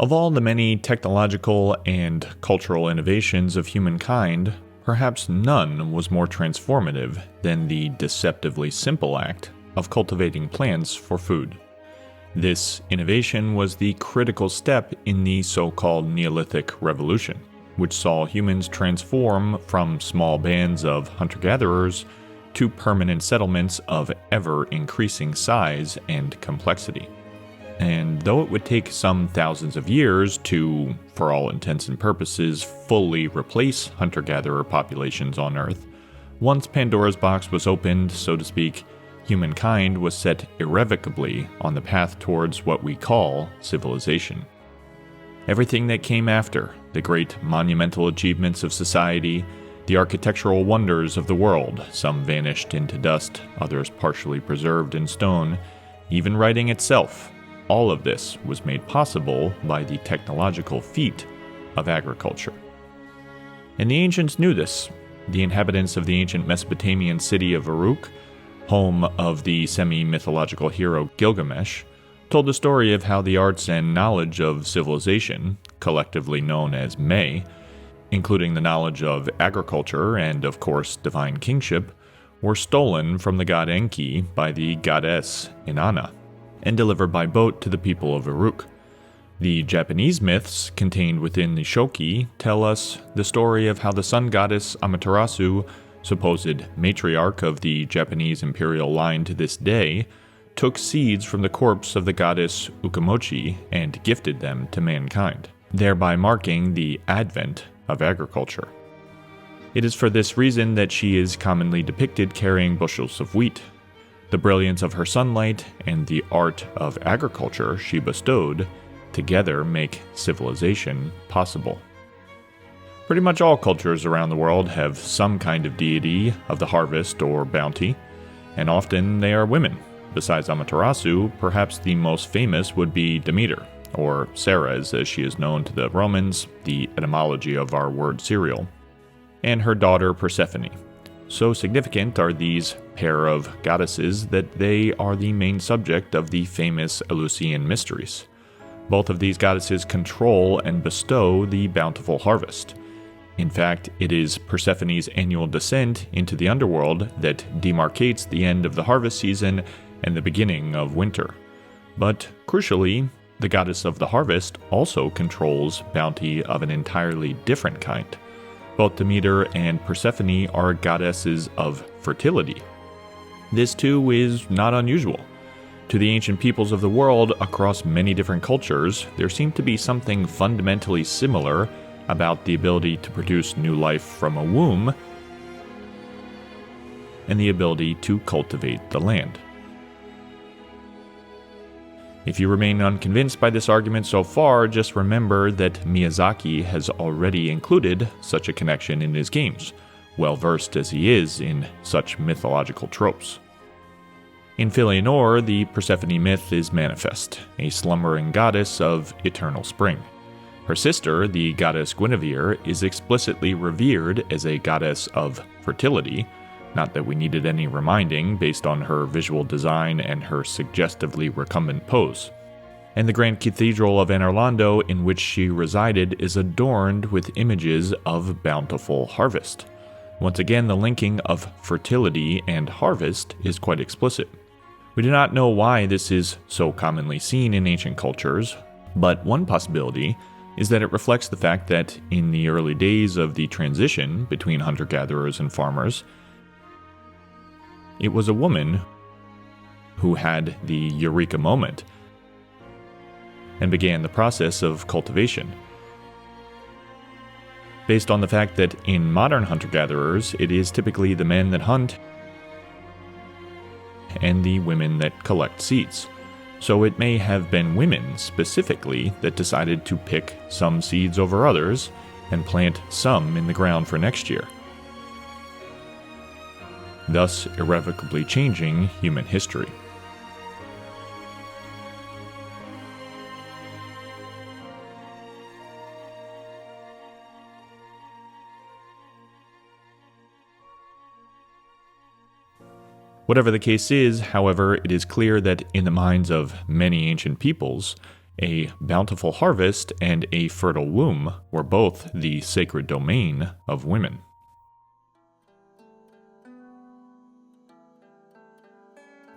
Of all the many technological and cultural innovations of humankind, perhaps none was more transformative than the deceptively simple act of cultivating plants for food. This innovation was the critical step in the so-called Neolithic Revolution, which saw humans transform from small bands of hunter-gatherers to permanent settlements of ever-increasing size and complexity. And though it would take some thousands of years to, for all intents and purposes, fully replace hunter-gatherer populations on Earth, once Pandora's box was opened, so to speak, humankind was set irrevocably on the path towards what we call civilization. Everything that came after, the great monumental achievements of society, the architectural wonders of the world, some vanished into dust, others partially preserved in stone, even writing itself, all of this was made possible by the technological feat of agriculture. And the ancients knew this. The inhabitants of the ancient Mesopotamian city of Uruk, home of the semi-mythological hero Gilgamesh, told the story of how the arts and knowledge of civilization, collectively known as May, including the knowledge of agriculture and, of course, divine kingship, were stolen from the god Enki by the goddess Inanna, and delivered by boat to the people of Uruk. The Japanese myths contained within the Shoki tell us the story of how the sun goddess Amaterasu, supposed matriarch of the Japanese imperial line to this day, took seeds from the corpse of the goddess Ukamochi and gifted them to mankind, thereby marking the advent of agriculture. It is for this reason that she is commonly depicted carrying bushels of wheat. The brilliance of her sunlight and the art of agriculture she bestowed together make civilization possible. Pretty much all cultures around the world have some kind of deity of the harvest or bounty, and often they are women. Besides Amaterasu, perhaps the most famous would be Demeter, or Ceres as she is known to the Romans, the etymology of our word cereal, and her daughter Persephone. So significant are these pair of goddesses that they are the main subject of the famous Eleusinian mysteries. Both of these goddesses control and bestow the bountiful harvest. In fact, it is Persephone's annual descent into the underworld that demarcates the end of the harvest season and the beginning of winter. But crucially, the goddess of the harvest also controls bounty of an entirely different kind. Both Demeter and Persephone are goddesses of fertility. This too is not unusual. To the ancient peoples of the world across many different cultures, there seemed to be something fundamentally similar about the ability to produce new life from a womb and the ability to cultivate the land. If you remain unconvinced by this argument so far, just remember that Miyazaki has already included such a connection in his games, well versed as he is in such mythological tropes. In Philionor, the Persephone myth is manifest, a slumbering goddess of eternal spring. Her sister, the goddess Guinevere, is explicitly revered as a goddess of fertility, not that we needed any reminding based on her visual design and her suggestively recumbent pose. And the Grand Cathedral of Anorlando in which she resided is adorned with images of bountiful harvest. Once again, the linking of fertility and harvest is quite explicit. We do not know why this is so commonly seen in ancient cultures, but one possibility is that it reflects the fact that in the early days of the transition between hunter-gatherers and farmers, it was a woman who had the eureka moment and began the process of cultivation. Based on the fact that in modern hunter-gatherers, it is typically the men that hunt and the women that collect seeds. So it may have been women specifically that decided to pick some seeds over others and plant some in the ground for next year, thus irrevocably changing human history. Whatever the case is, however, it is clear that in the minds of many ancient peoples, A bountiful harvest and a fertile womb were both the sacred domain of women.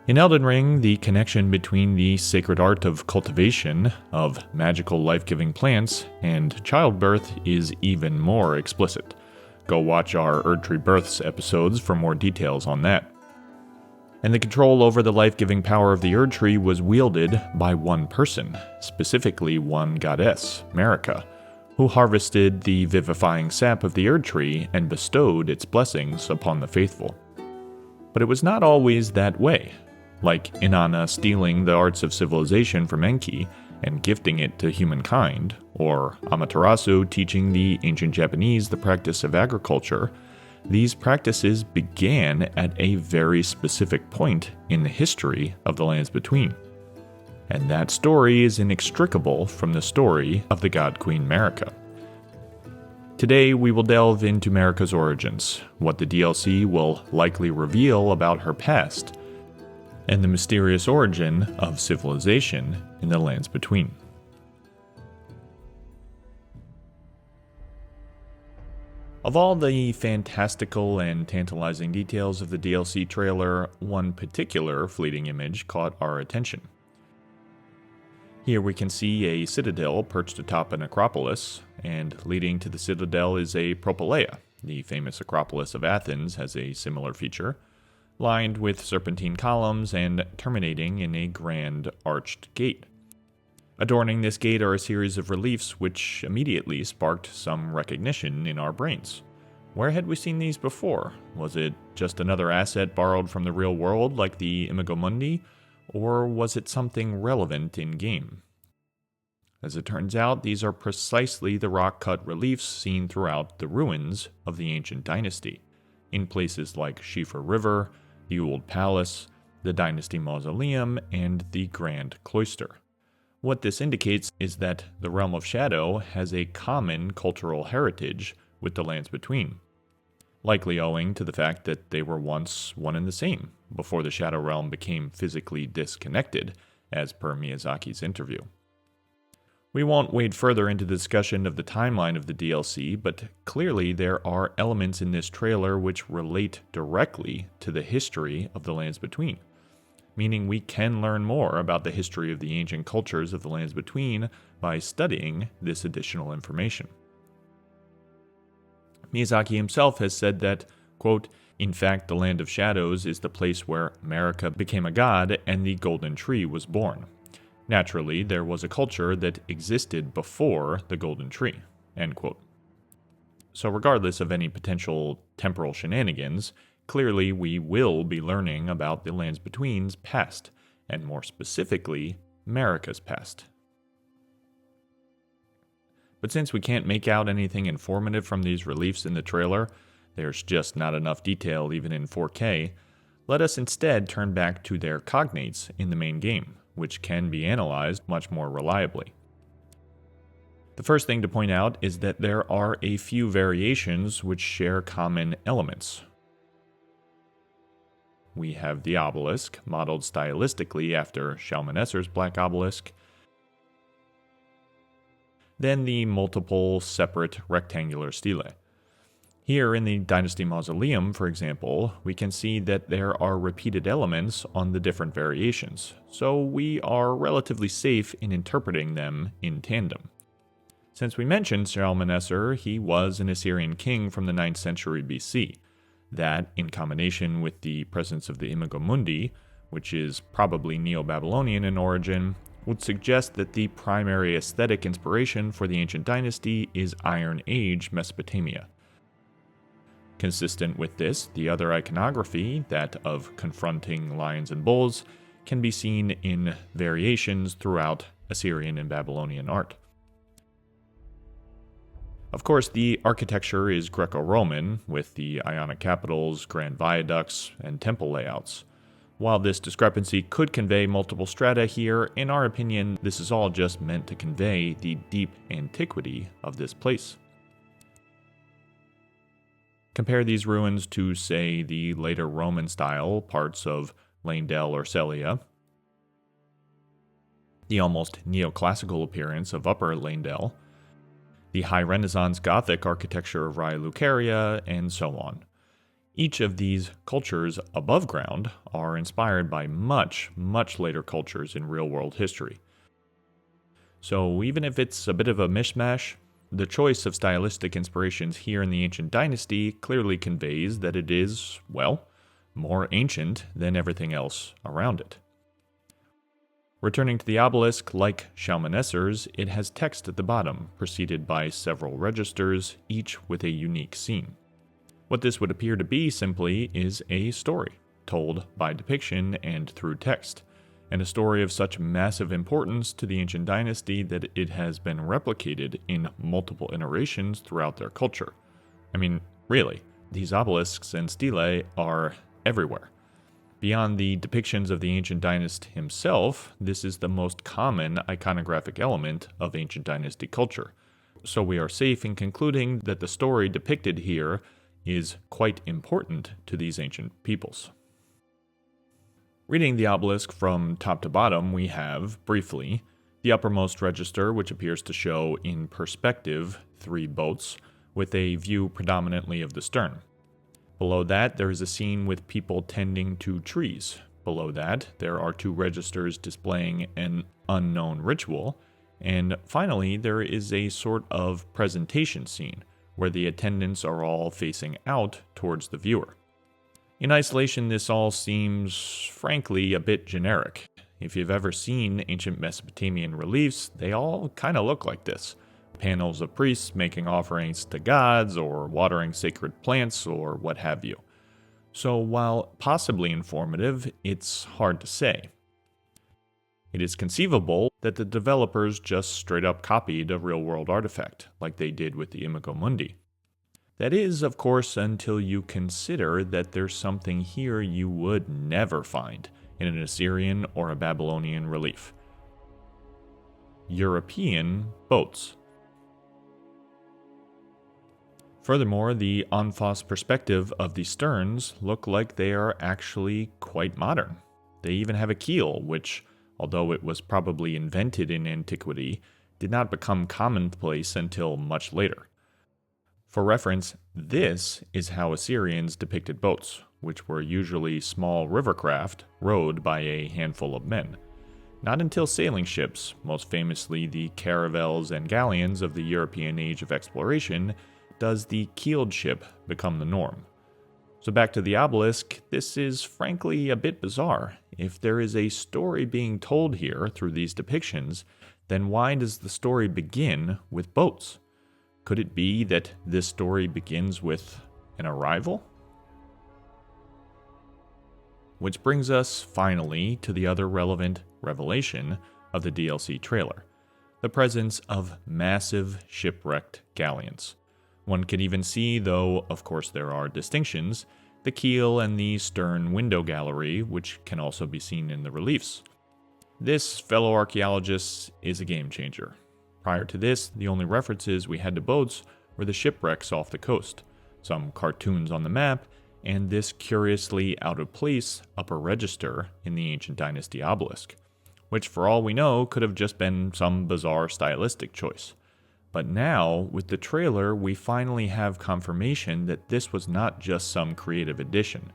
In Elden Ring, the connection between the sacred art of cultivation of magical life-giving plants and childbirth is even more explicit. Go watch our Erdtree Births episodes for more details on that. And the control over the life-giving power of the Erdtree was wielded by one person, specifically one goddess, Marika, who harvested the vivifying sap of the Erdtree and bestowed its blessings upon the faithful. But it was not always that way. Like Inanna stealing the arts of civilization from Enki and gifting it to humankind, or Amaterasu teaching the ancient Japanese the practice of agriculture, these practices began at a very specific point in the history of the Lands Between. And that story is inextricable from the story of the god Queen Marika. Today we will delve into Marika's origins, what the DLC will likely reveal about her past, and the mysterious origin of civilization in the Lands Between. Of all the fantastical and tantalizing details of the DLC trailer, one particular fleeting image caught our attention. Here we can see a citadel perched atop an acropolis, and leading to the citadel is a propylaea. The famous Acropolis of Athens has a similar feature, lined with serpentine columns and terminating in a grand arched gate. Adorning this gate are a series of reliefs which immediately sparked some recognition in our brains. Where had we seen these before? Was it just another asset borrowed from the real world like the Imago Mundi, or was it something relevant in-game? As it turns out, these are precisely the rock-cut reliefs seen throughout the ruins of the ancient dynasty, in places like Schiefer River, the Old Palace, the Dynasty Mausoleum, and the Grand Cloister. What this indicates is that the Realm of Shadow has a common cultural heritage with the Lands Between, likely owing to the fact that they were once one and the same, before the Shadow Realm became physically disconnected, as per Miyazaki's interview. We won't wade further into the discussion of the timeline of the DLC, but clearly there are elements in this trailer which relate directly to the history of the Lands Between, meaning we can learn more about the history of the ancient cultures of the Lands Between by studying this additional information. Miyazaki himself has said that, quote, "In fact, the Land of Shadows is the place where Marika became a god and the Golden Tree was born. Naturally, there was a culture that existed before the Golden Tree," end quote. So regardless of any potential temporal shenanigans, clearly we will be learning about the Lands Between's past, and more specifically, Marika's past. But since we can't make out anything informative from these reliefs in the trailer, there's just not enough detail even in 4K, let us instead turn back to their cognates in the main game, which can be analyzed much more reliably. The first thing to point out is that there are a few variations which share common elements. We have the obelisk, modeled stylistically after Shalmaneser's Black Obelisk, then the multiple separate rectangular stelae. Here in the Dynasty Mausoleum, for example, we can see that there are repeated elements on the different variations, so we are relatively safe in interpreting them in tandem. Since we mentioned Shalmaneser, he was an Assyrian king from the 9th century BC. That, in combination with the presence of the Imago Mundi, which is probably Neo-Babylonian in origin, would suggest that the primary aesthetic inspiration for the ancient dynasty is Iron Age Mesopotamia. Consistent with this, the other iconography, that of confronting lions and bulls, can be seen in variations throughout Assyrian and Babylonian art. Of course, the architecture is Greco-Roman, with the Ionic capitals, grand viaducts, and temple layouts. While this discrepancy could convey multiple strata here, in our opinion, this is all just meant to convey the deep antiquity of this place. Compare these ruins to, say, the later Roman-style parts of Leyndell or Celia. the almost neoclassical appearance of Upper Landell, the high Renaissance Gothic architecture of Raya Lucaria, and so on. Each of these cultures above ground are inspired by much, much later cultures in real-world history. So even if it's a bit of a mishmash, the choice of stylistic inspirations here in the ancient dynasty clearly conveys that it is, well, more ancient than everything else around it. Returning to the obelisk, like Shalmaneser's, it has text at the bottom, preceded by several registers, each with a unique scene. What this would appear to be simply is a story, told by depiction and through text, and a story of such massive importance to the ancient dynasty that it has been replicated in multiple iterations throughout their culture. I mean, really, these obelisks and stelae are everywhere. Beyond the depictions of the ancient dynast himself, this is the most common iconographic element of ancient dynasty culture. So we are safe in concluding that the story depicted here is quite important to these ancient peoples. Reading the obelisk from top to bottom, we have, briefly, the uppermost register, which appears to show in perspective 3 boats, with a view predominantly of the stern. Below that, there is a scene with people tending to trees. Below that, there are 2 registers displaying an unknown ritual. And finally, there is a sort of presentation scene, where the attendants are all facing out towards the viewer. In isolation, this all seems, frankly, a bit generic. If you've ever seen ancient Mesopotamian reliefs, they all kind of look like this. Panels of priests making offerings to gods, or watering sacred plants, or what have you. So while possibly informative, it's hard to say. It is conceivable that the developers just straight up copied a real-world artifact, like they did with the Imago Mundi. That is, of course, until you consider that there's something here you would never find in an Assyrian or a Babylonian relief. European boats. Furthermore, the en face perspective of the sterns look like they are actually quite modern. They even have a keel, which, although it was probably invented in antiquity, did not become commonplace until much later. For reference, this is how Assyrians depicted boats, which were usually small rivercraft rowed by a handful of men. Not until sailing ships, most famously the caravels and galleons of the European age of exploration, does the keeled ship become the norm. So back to the obelisk, this is frankly a bit bizarre. If there is a story being told here through these depictions, then why does the story begin with boats? Could it be that this story begins with an arrival? Which brings us, finally, to the other relevant revelation of the DLC trailer. The presence of massive shipwrecked galleons. One can even see, though of course there are distinctions, the keel and the stern window gallery, which can also be seen in the reliefs. This, fellow archaeologists, is a game changer. Prior to this, the only references we had to boats were the shipwrecks off the coast, some cartoons on the map, and this curiously out-of-place upper register in the ancient dynasty obelisk, which for all we know could have just been some bizarre stylistic choice. But now, with the trailer, we finally have confirmation that this was not just some creative addition.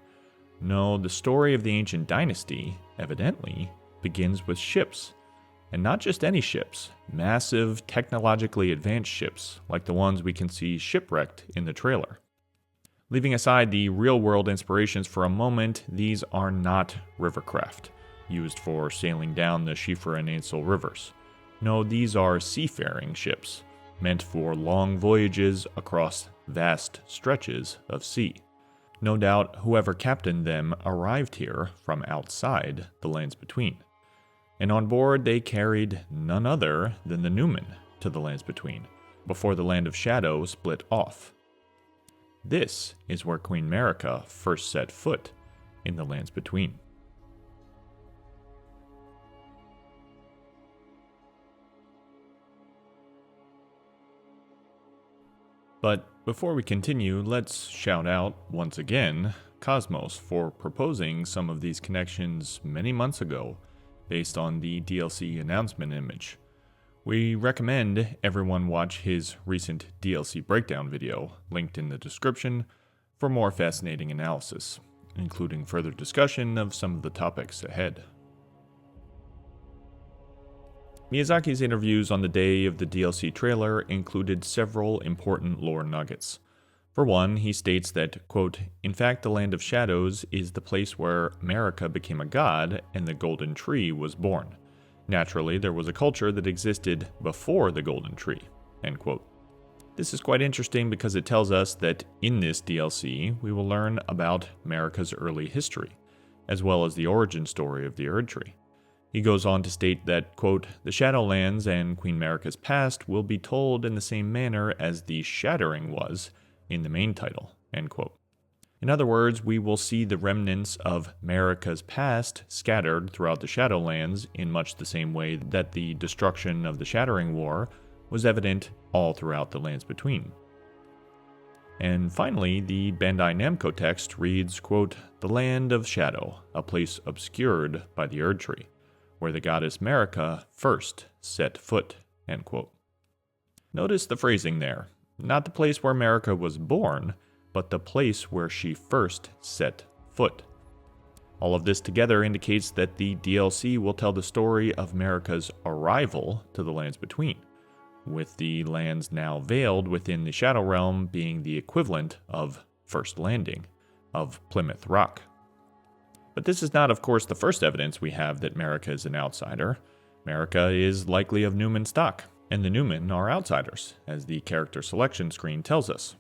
No, the story of the ancient dynasty, evidently, begins with ships. And not just any ships, massive, technologically advanced ships, like the ones we can see shipwrecked in the trailer. Leaving aside the real-world inspirations for a moment, these are not rivercraft, used for sailing down the Shifra and Ainsel rivers. No, these are seafaring ships, meant for long voyages across vast stretches of sea. No doubt whoever captained them arrived here from outside the lands between. And on board they carried none other than the Numen to the lands between, before the Land of Shadow split off. This is where Queen Marika first set foot in the lands between. But before we continue, let's shout out, once again, Cosmos for proposing some of these connections many months ago, based on the DLC announcement image. We recommend everyone watch his recent DLC breakdown video, linked in the description, for more fascinating analysis, including further discussion of some of the topics ahead. Miyazaki's interviews on the day of the DLC trailer included several important lore nuggets. For one, he states that, quote, "In fact, the Land of Shadows is the place where Marika became a god and the Golden Tree was born. Naturally, there was a culture that existed before the Golden Tree," end quote. This is quite interesting because it tells us that in this DLC, we will learn about Marika's early history, as well as the origin story of the Erdtree. He goes on to state that, quote, "The Shadowlands and Queen Marika's past will be told in the same manner as the Shattering was in the main title," end quote. In other words, we will see the remnants of Marika's past scattered throughout the Shadowlands in much the same way that the destruction of the Shattering War was evident all throughout the Lands Between. And finally, the Bandai Namco text reads, quote, "The Land of Shadow, a place obscured by the Erdtree, where the goddess Marika first set foot," end quote. Notice the phrasing there. Not the place where Marika was born, but the place where she first set foot. All of this together indicates that the DLC will tell the story of Marika's arrival to the Lands Between, with the lands now veiled within the Shadow Realm being the equivalent of First Landing, of Plymouth Rock. But this is not, of course, the first evidence we have that Marika is an outsider. Marika is likely of Numen stock, and the Numen are outsiders, as the character selection screen tells us.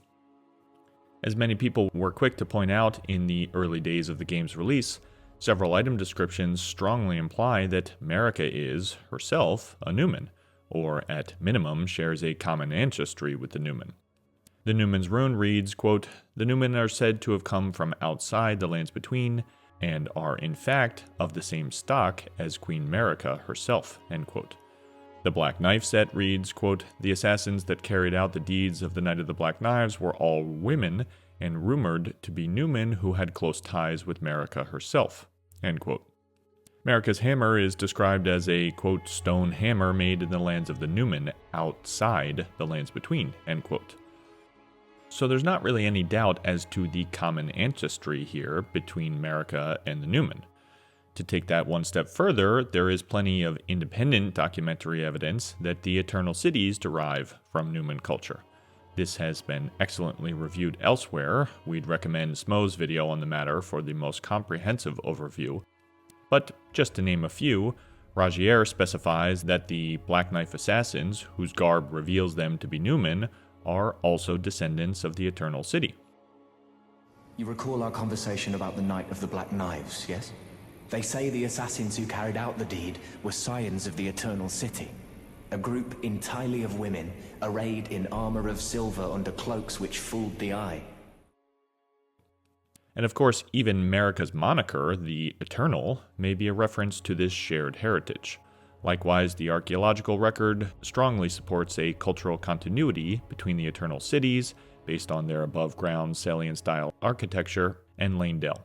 As many people were quick to point out in the early days of the game's release, several item descriptions strongly imply that Marika is, herself, a Numen, or at minimum shares a common ancestry with the Numen. The Numen's rune reads, quote, "The Numen are said to have come from outside the Lands Between, and are in fact of the same stock as Queen Marika herself," end quote. The Black Knife set reads, quote, "The assassins that carried out the deeds of the Night of the Black Knives were all women, and rumored to be Numen who had close ties with Marika herself," end quote. Marika's hammer is described as a, quote, "stone hammer made in the lands of the Numen, outside the Lands Between," end quote. So there's not really any doubt as to the common ancestry here between Marika and the Numen. To take that one step further, there is plenty of independent documentary evidence that the Eternal Cities derive from Numen culture. This has been excellently reviewed elsewhere. We'd recommend Smo's video on the matter for the most comprehensive overview. But just to name a few, Ragier specifies that the Black Knife assassins, whose garb reveals them to be Numen, are also descendants of the Eternal City. You recall our conversation about the Night of the Black Knives, yes? They say the assassins who carried out the deed were scions of the Eternal City, a group entirely of women, arrayed in armor of silver under cloaks which fooled the eye. And of course, even Marika's moniker, the Eternal, may be a reference to this shared heritage. Likewise, the archaeological record strongly supports a cultural continuity between the Eternal Cities, based on their above-ground Salian-style architecture, and Leyndell.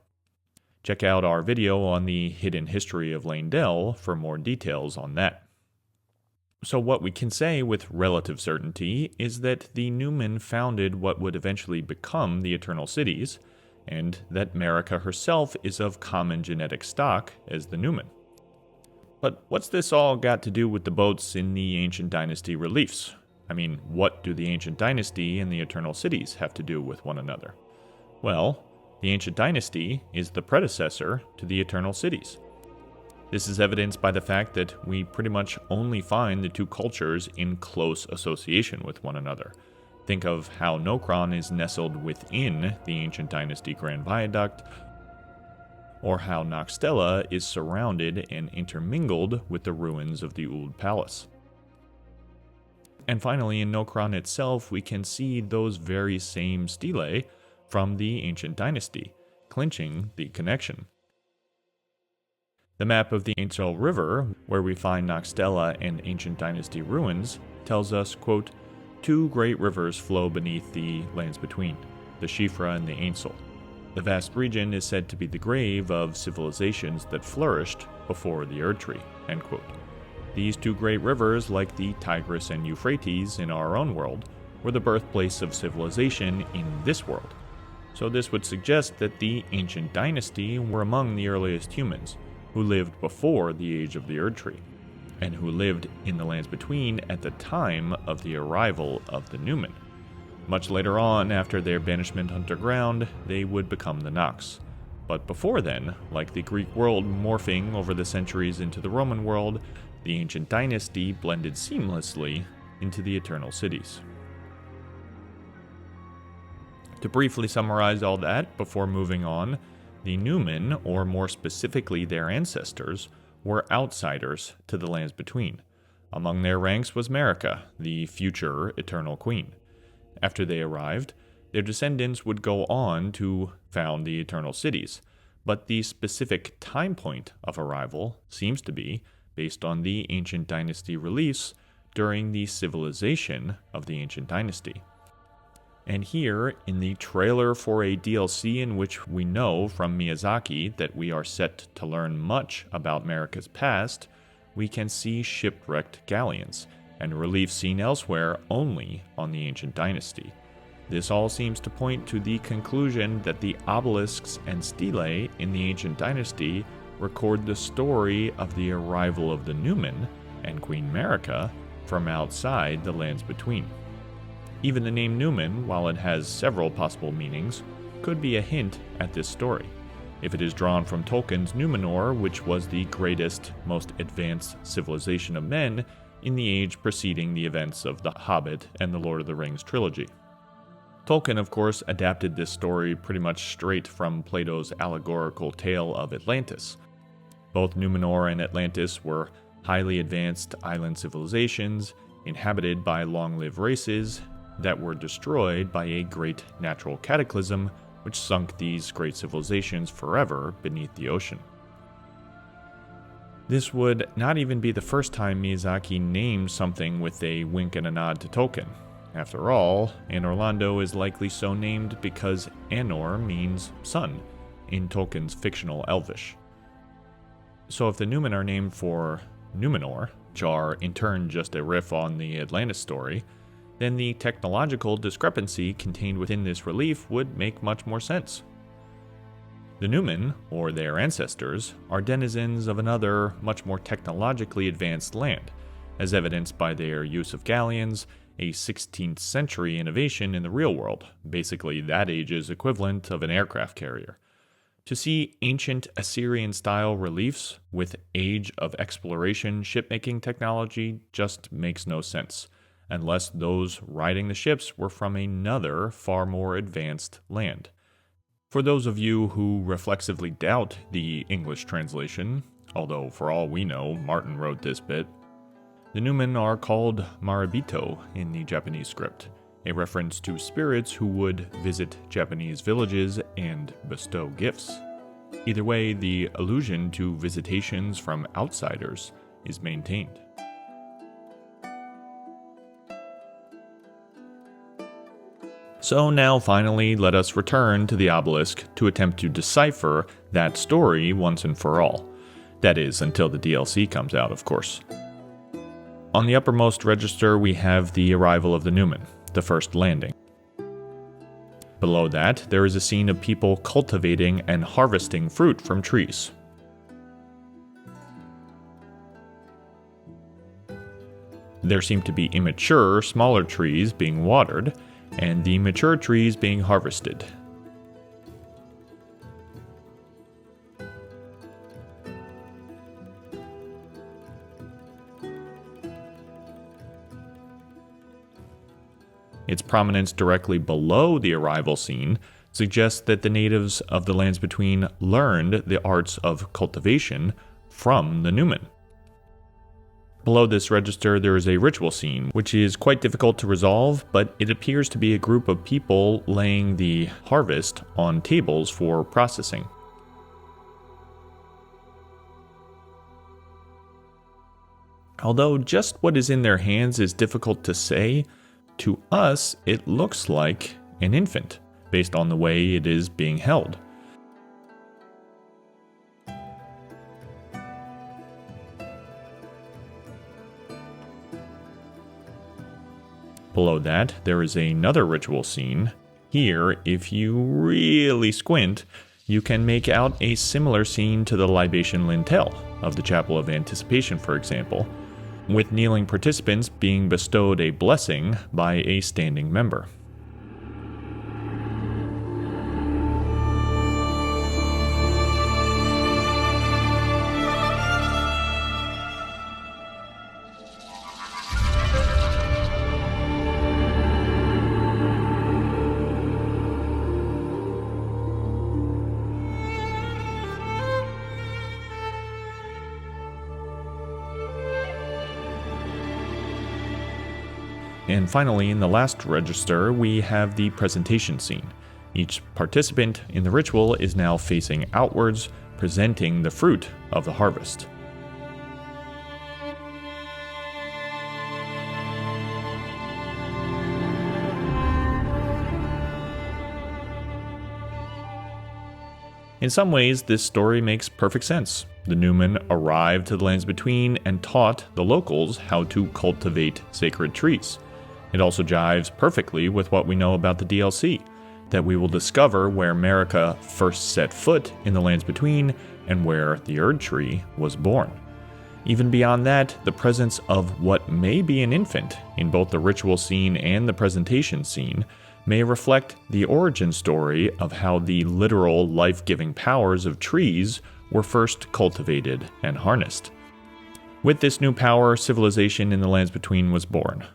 Check out our video on the hidden history of Leyndell for more details on that. So what we can say with relative certainty is that the Numen founded what would eventually become the Eternal Cities, and that Marika herself is of common genetic stock as the Numen. But what's this all got to do with the boats in the Ancient Dynasty reliefs? I mean, what do the Ancient Dynasty and the Eternal Cities have to do with one another? Well, the Ancient Dynasty is the predecessor to the Eternal Cities. This is evidenced by the fact that we pretty much only find the two cultures in close association with one another. Think of how Nokron is nestled within the Ancient Dynasty Grand Viaduct, or how Noxtella is surrounded and intermingled with the ruins of the Ould Palace. And finally, in Nokron itself, we can see those very same stelae from the Ancient Dynasty, clinching the connection. The map of the Ainsel River, where we find Noxtella and Ancient Dynasty ruins, tells us, quote, "Two great rivers flow beneath the Lands Between, the Shifra and the Ainsel. The vast region is said to be the grave of civilizations that flourished before the Erdtree, end quote. These two great rivers, like the Tigris and Euphrates in our own world, were the birthplace of civilization in this world. So this would suggest that the ancient dynasty were among the earliest humans, who lived before the age of the Erdtree, and who lived in the lands between at the time of the arrival of the Numen. Much later on, after their banishment underground, they would become the Nox. But before then, like the Greek world morphing over the centuries into the Roman world, the ancient dynasty blended seamlessly into the eternal cities. To briefly summarize all that before moving on, the Numen, or more specifically their ancestors, were outsiders to the lands between. Among their ranks was Marika, the future eternal queen. After they arrived, their descendants would go on to found the eternal cities, but the specific time point of arrival seems to be, based on the ancient dynasty release, during the civilization of the ancient dynasty. And here, in the trailer for a DLC in which we know from Miyazaki that we are set to learn much about Marika's past, we can see shipwrecked galleons, and relief seen elsewhere only on the ancient dynasty. This all seems to point to the conclusion that the obelisks and stelae in the ancient dynasty record the story of the arrival of the Numen and Queen Marika from outside the lands between. Even the name Numen, while it has several possible meanings, could be a hint at this story, if it is drawn from Tolkien's Numenor, which was the greatest, most advanced civilization of men in the age preceding the events of The Hobbit and the Lord of the Rings trilogy. Tolkien, of course, adapted this story pretty much straight from Plato's allegorical tale of Atlantis. Both Numenor and Atlantis were highly advanced island civilizations inhabited by long-lived races that were destroyed by a great natural cataclysm which sunk these great civilizations forever beneath the ocean. This would not even be the first time Miyazaki named something with a wink and a nod to Tolkien. After all, Anor Londo is likely so named because Anor means sun in Tolkien's fictional Elvish. So if the Numen are named for Numenor, which are in turn just a riff on the Atlantis story, then the technological discrepancy contained within this relief would make much more sense. The Numen, or their ancestors, are denizens of another, much more technologically advanced land, as evidenced by their use of galleons, a 16th century innovation in the real world, basically that age's equivalent of an aircraft carrier. To see ancient Assyrian-style reliefs with age of exploration shipmaking technology just makes no sense, unless those riding the ships were from another, far more advanced land. For those of you who reflexively doubt the English translation, although for all we know, Martin wrote this bit, the Numen are called Marabito in the Japanese script, a reference to spirits who would visit Japanese villages and bestow gifts. Either way, the allusion to visitations from outsiders is maintained. So now finally, let us return to the obelisk to attempt to decipher that story once and for all. That is, until the DLC comes out, of course. On the uppermost register, we have the arrival of the Numen, the first landing. Below that, there is a scene of people cultivating and harvesting fruit from trees. There seem to be immature, smaller trees being watered, and the mature trees being harvested. Its prominence directly below the arrival scene suggests that the natives of the lands between learned the arts of cultivation from the Numen. Below this register, there is a ritual scene, which is quite difficult to resolve, but it appears to be a group of people laying the harvest on tables for processing. Although just what is in their hands is difficult to say, to us it looks like an infant, based on the way it is being held. Below that, there is another ritual scene. Here, if you really squint, you can make out a similar scene to the libation lintel of the Chapel of Anticipation, for example, with kneeling participants being bestowed a blessing by a standing member. And finally, in the last register, we have the presentation scene. Each participant in the ritual is now facing outwards, presenting the fruit of the harvest. In some ways, this story makes perfect sense. The Numen arrived to the Lands Between and taught the locals how to cultivate sacred trees. It also jives perfectly with what we know about the DLC, that we will discover where Marika first set foot in the Lands Between and where the Erdtree was born. Even beyond that, the presence of what may be an infant in both the ritual scene and the presentation scene may reflect the origin story of how the literal life-giving powers of trees were first cultivated and harnessed. With this new power, civilization in the Lands Between was born.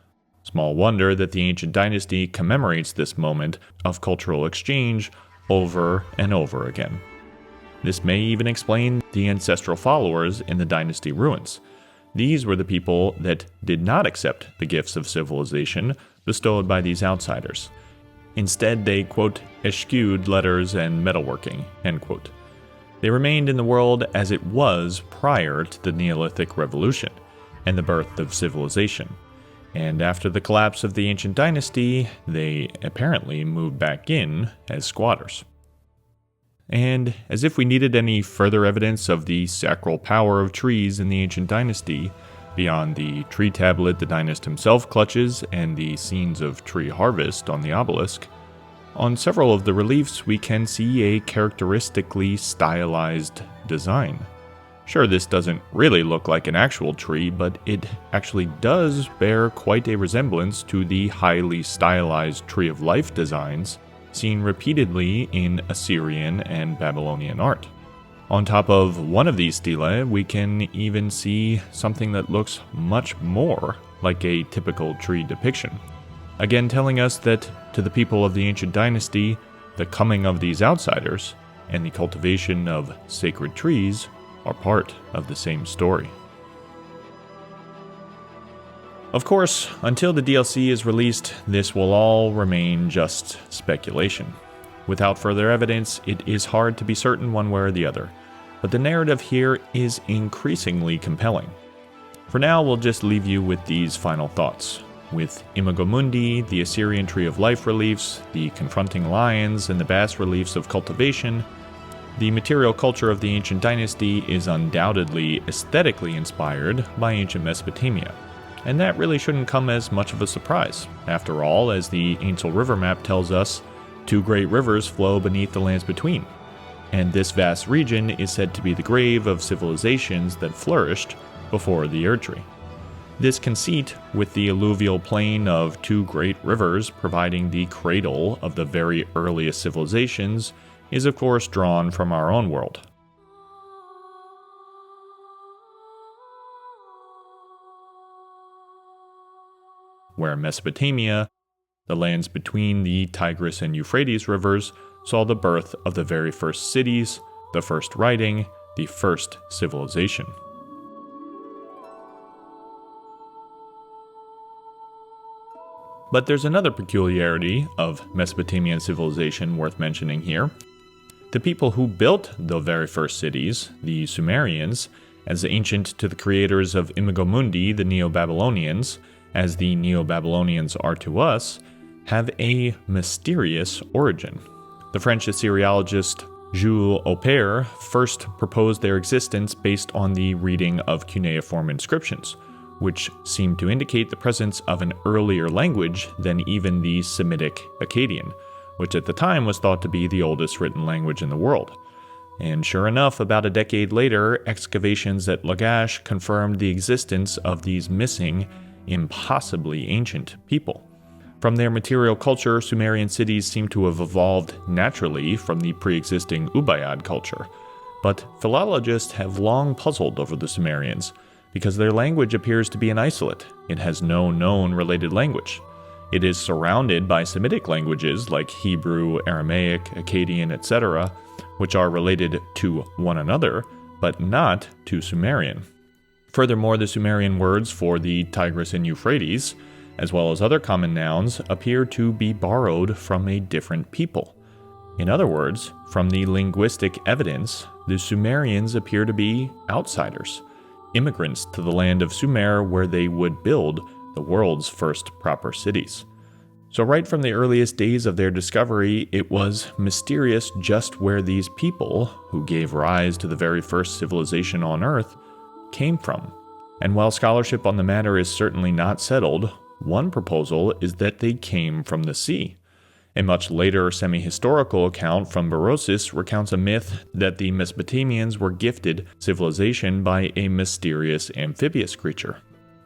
Small wonder that the ancient dynasty commemorates this moment of cultural exchange over and over again. This may even explain the ancestral followers in the dynasty ruins. These were the people that did not accept the gifts of civilization bestowed by these outsiders. Instead, they, quote, eschewed letters and metalworking, end quote. They remained in the world as it was prior to the Neolithic Revolution and the birth of civilization. And after the collapse of the ancient dynasty, they apparently moved back in as squatters. And as if we needed any further evidence of the sacral power of trees in the ancient dynasty, beyond the tree tablet the dynast himself clutches and the scenes of tree harvest on the obelisk, on several of the reliefs we can see a characteristically stylized design. Sure, this doesn't really look like an actual tree, but it actually does bear quite a resemblance to the highly stylized Tree of Life designs seen repeatedly in Assyrian and Babylonian art. On top of one of these stelae, we can even see something that looks much more like a typical tree depiction. Again, telling us that to the people of the ancient dynasty, the coming of these outsiders and the cultivation of sacred trees are part of the same story. Of course, until the DLC is released, this will all remain just speculation. Without further evidence, it is hard to be certain one way or the other, but the narrative here is increasingly compelling. For now, we'll just leave you with these final thoughts. With Imago Mundi, the Assyrian Tree of Life reliefs, the confronting lions, and the bas reliefs of cultivation, the material culture of the ancient dynasty is undoubtedly aesthetically inspired by ancient Mesopotamia, and that really shouldn't come as much of a surprise. After all, as the Ainsel River map tells us, two great rivers flow beneath the Lands Between, and this vast region is said to be the grave of civilizations that flourished before the Erdtree. This conceit, with the alluvial plain of two great rivers providing the cradle of the very earliest civilizations, is of course drawn from our own world. Where Mesopotamia, the lands between the Tigris and Euphrates rivers, saw the birth of the very first cities, the first writing, the first civilization. But there's another peculiarity of Mesopotamian civilization worth mentioning here. The people who built the very first cities, the Sumerians, as ancient to the creators of Imago Mundi, the Neo-Babylonians, as the Neo-Babylonians are to us, have a mysterious origin. The French Assyriologist Jules Aupert first proposed their existence based on the reading of cuneiform inscriptions, which seemed to indicate the presence of an earlier language than even the Semitic Akkadian, which at the time was thought to be the oldest written language in the world. And sure enough, about a decade later, excavations at Lagash confirmed the existence of these missing, impossibly ancient people. From their material culture, Sumerian cities seem to have evolved naturally from the pre-existing Ubayyad culture. But philologists have long puzzled over the Sumerians, because their language appears to be an isolate. It has no known related language. It is surrounded by Semitic languages like Hebrew, Aramaic, Akkadian, etc., which are related to one another, but not to Sumerian. Furthermore, the Sumerian words for the Tigris and Euphrates, as well as other common nouns, appear to be borrowed from a different people. In other words, from the linguistic evidence, the Sumerians appear to be outsiders, immigrants to the land of Sumer where they would build the world's first proper cities. So right from the earliest days of their discovery, it was mysterious just where these people, who gave rise to the very first civilization on Earth, came from. And while scholarship on the matter is certainly not settled, one proposal is that they came from the sea. A much later semi-historical account from Berosus recounts a myth that the Mesopotamians were gifted civilization by a mysterious amphibious creature.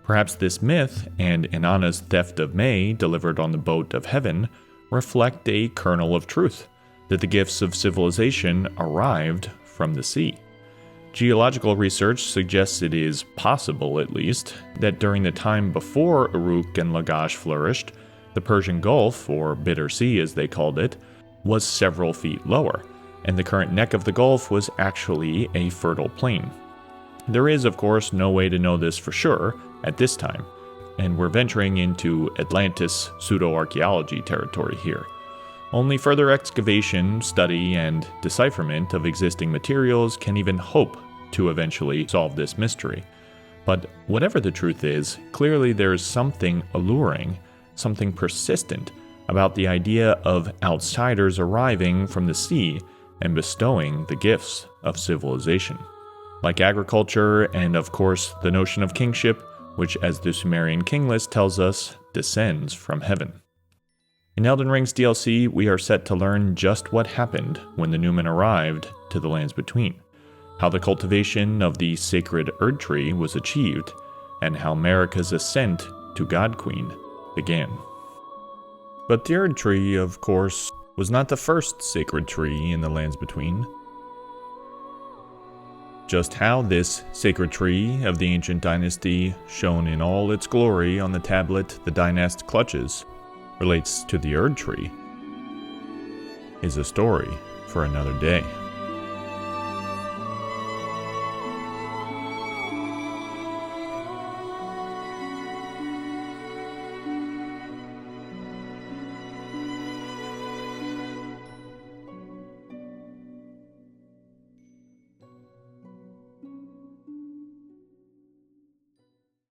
Perhaps this myth, and Inanna's theft of May, delivered on the boat of heaven, reflect a kernel of truth, that the gifts of civilization arrived from the sea. Geological research suggests it is possible, at least, that during the time before Uruk and Lagash flourished, the Persian Gulf, or Bitter Sea as they called it, was several feet lower, and the current neck of the Gulf was actually a fertile plain. There is, of course, no way to know this for sure at this time, and we're venturing into Atlantis pseudo-archaeology territory here. Only further excavation, study, and decipherment of existing materials can even hope to eventually solve this mystery. But whatever the truth is, clearly there's something alluring, something persistent about the idea of outsiders arriving from the sea and bestowing the gifts of civilization. Like agriculture and, of course, the notion of kingship, which, as the Sumerian king list tells us, descends from heaven. In Elden Ring's DLC, we are set to learn just what happened when the Numen arrived to the Lands Between, how the cultivation of the sacred Erdtree was achieved, and how Marika's ascent to God Queen began. But the Erdtree, of course, was not the first sacred tree in the Lands Between. Just how this sacred tree of the ancient dynasty, shown in all its glory on the tablet the dynast clutches, relates to the Erdtree is a story for another day.